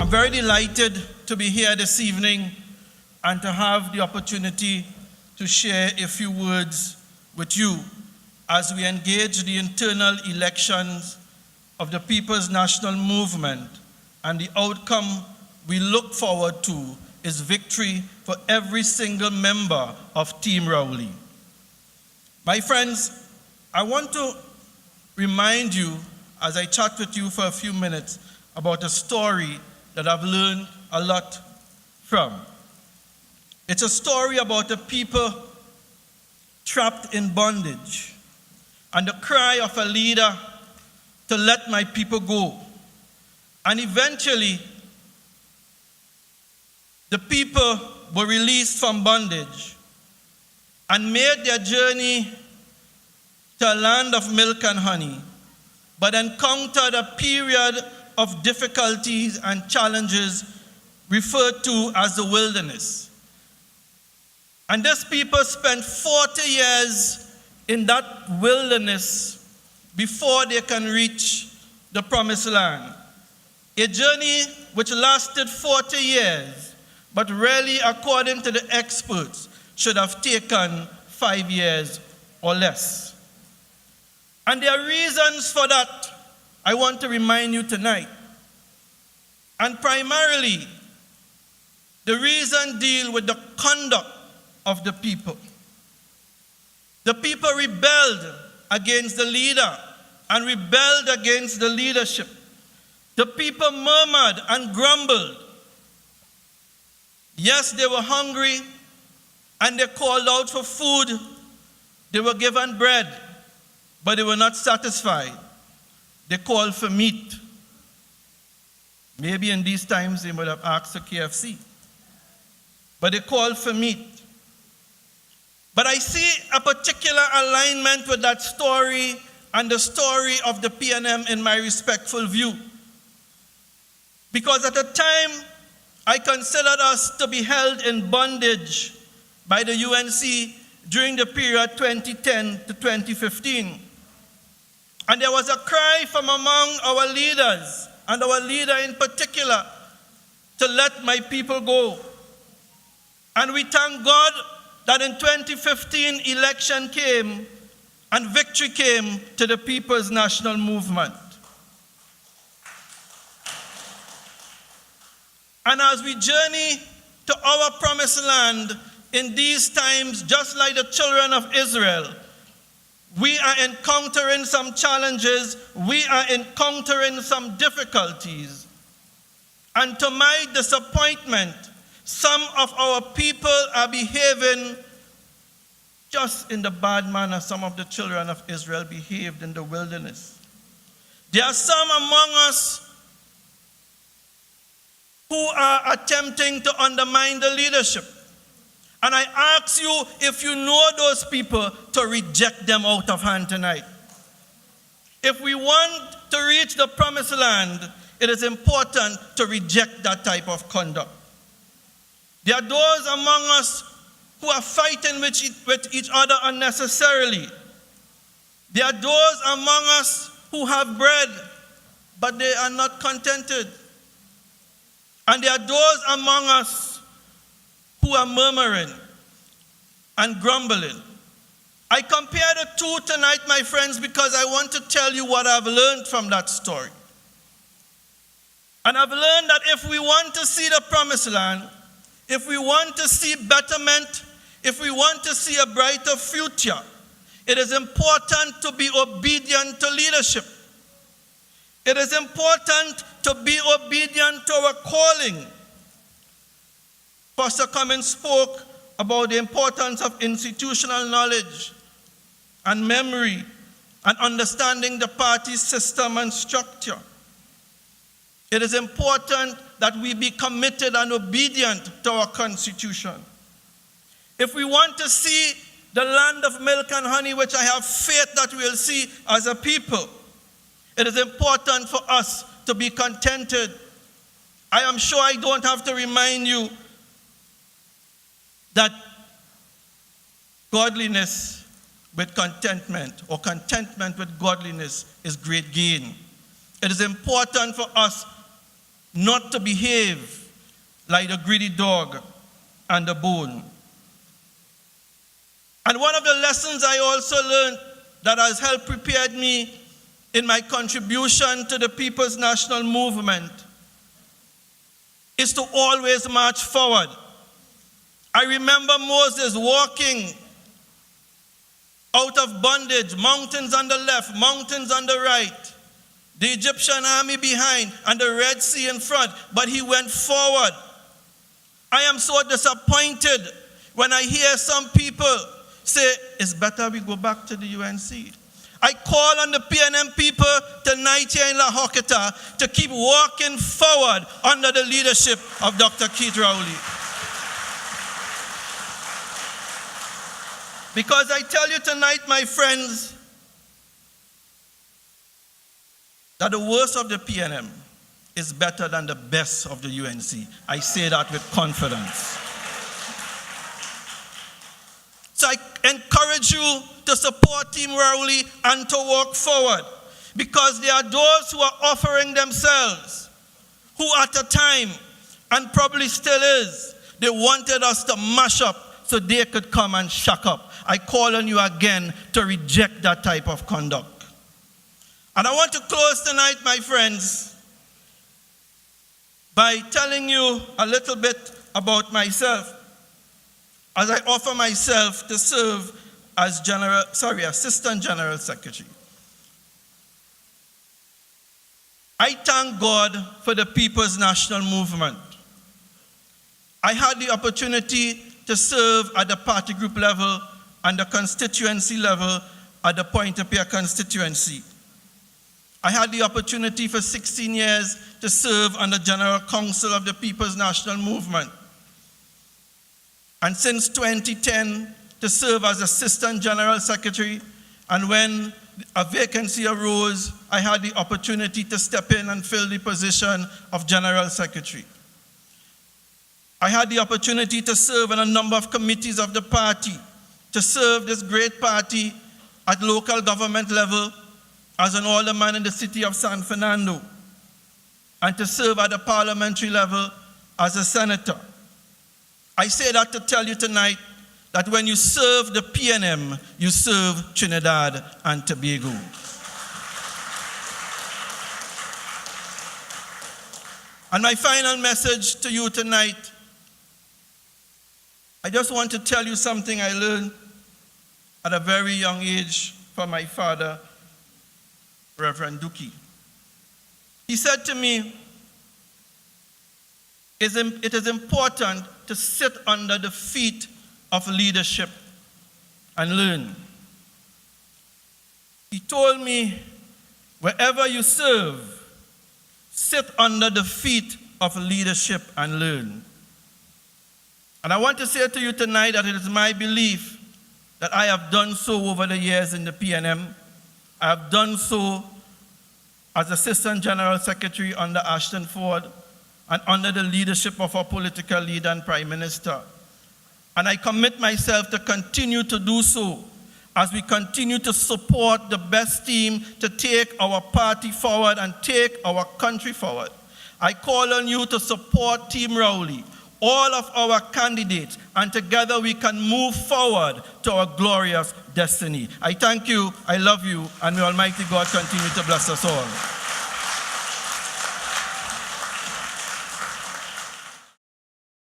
I'm very delighted to be here this evening and to have the opportunity to share a few words with you as we engage the internal elections of the People's National Movement, and the outcome we look forward to is victory for every single member of Team Rowley. My friends, I want to remind you, as I chat with you for a few minutes, about a story that I've learned a lot from. It's a story about a people trapped in bondage and the cry of a leader to let my people go. And eventually, the people were released from bondage and made their journey to a land of milk and honey, but encountered a period of difficulties and challenges referred to as the wilderness. And this people spent 40 years in that wilderness before they can reach the promised land. A journey which lasted 40 years, but really, according to the experts, should have taken 5 years or less. And there are reasons for that I want to remind you tonight. And primarily, the reason deal with the conduct of the people. The people rebelled against the leader and rebelled against the leadership. The people murmured and grumbled. Yes, they were hungry and they called out for food. They were given bread, but they were not satisfied. They called for meat. Maybe in these times they would have asked for KFC. But they called for meat. But I see a particular alignment with that story and the story of the PNM in my respectful view. Because at the time, I considered us to be held in bondage by the UNC during the period 2010 to 2015. And there was a cry from among our leaders, and our leader in particular, to let my people go. And we thank God that in 2015, election came and victory came to the People's National Movement. And as we journey to our promised land in these times, just like the children of Israel, we are encountering some challenges, we are encountering some difficulties. And to my disappointment, some of our people are behaving just in the bad manner some of the children of Israel behaved in the wilderness. There are some among us who are attempting to undermine the leadership. And I ask you, if you know those people, to reject them out of hand tonight. If we want to reach the promised land, it is important to reject that type of conduct. There are those among us who are fighting with each other unnecessarily. There are those among us who have bread, but they are not contented. And there are those among us who are murmuring and grumbling. I compare the two tonight, my friends, because I want to tell you what I've learned from that story. And I've learned that if we want to see the promised land, if we want to see betterment, if we want to see a brighter future, it is important to be obedient to leadership. It is important to be obedient to our calling. Pastor Cummins spoke about the importance of institutional knowledge and memory and understanding the party system and structure. It is important that we be committed and obedient to our Constitution. If we want to see the land of milk and honey, which I have faith that we'll see as a people, it is important for us to be contented. I am sure I don't have to remind you that godliness with contentment, or contentment with godliness, is great gain. It is important for us not to behave like the greedy dog and the bone. And one of the lessons I also learned that has helped prepare me in my contribution to the People's National Movement is to always march forward. I remember Moses walking out of bondage, mountains on the left, mountains on the right, the Egyptian army behind, and the Red Sea in front, but he went forward. I am so disappointed when I hear some people say, it's better we go back to the UNC. I call on the PNM people tonight here in La Horquetta to keep walking forward under the leadership of Dr. Keith Rowley. Because I tell you tonight, my friends, that the worst of the PNM is better than the best of the UNC. I say that with confidence. So I encourage you to support Team Rowley and to walk forward, because there are those who are offering themselves, who at a time, and probably still is, they wanted us to mash up so they could come and shack up. I call on you again to reject that type of conduct. And I want to close tonight, my friends, by telling you a little bit about myself, as I offer myself to serve as Assistant General Secretary. I thank God for the People's National Movement. I had the opportunity to serve at the party group level and the constituency level at the Pointe-a-Pierre constituency. I had the opportunity for 16 years to serve on the General Council of the People's National Movement. And since 2010, to serve as Assistant General Secretary. And when a vacancy arose, I had the opportunity to step in and fill the position of General Secretary. I had the opportunity to serve on a number of committees of the party, to serve this great party at local government level as an alderman in the city of San Fernando, and to serve at the parliamentary level as a senator. I say that to tell you tonight that when you serve the PNM, you serve Trinidad and Tobago. And my final message to you tonight, I just want to tell you something I learned at a very young age from my father, Reverend Dookie. He said to me, it is important to sit under the feet of leadership and learn. He told me, wherever you serve, sit under the feet of leadership and learn. And I want to say to you tonight that it is my belief that I have done so over the years in the PNM. I have done so as Assistant General Secretary under Ashton Ford and under the leadership of our political leader and Prime Minister. And I commit myself to continue to do so as we continue to support the best team to take our party forward and take our country forward. I call on you to support Team Rowley, all of our candidates, and together we can move forward to our glorious destiny. I thank you, I love you, and may Almighty God continue to bless us all.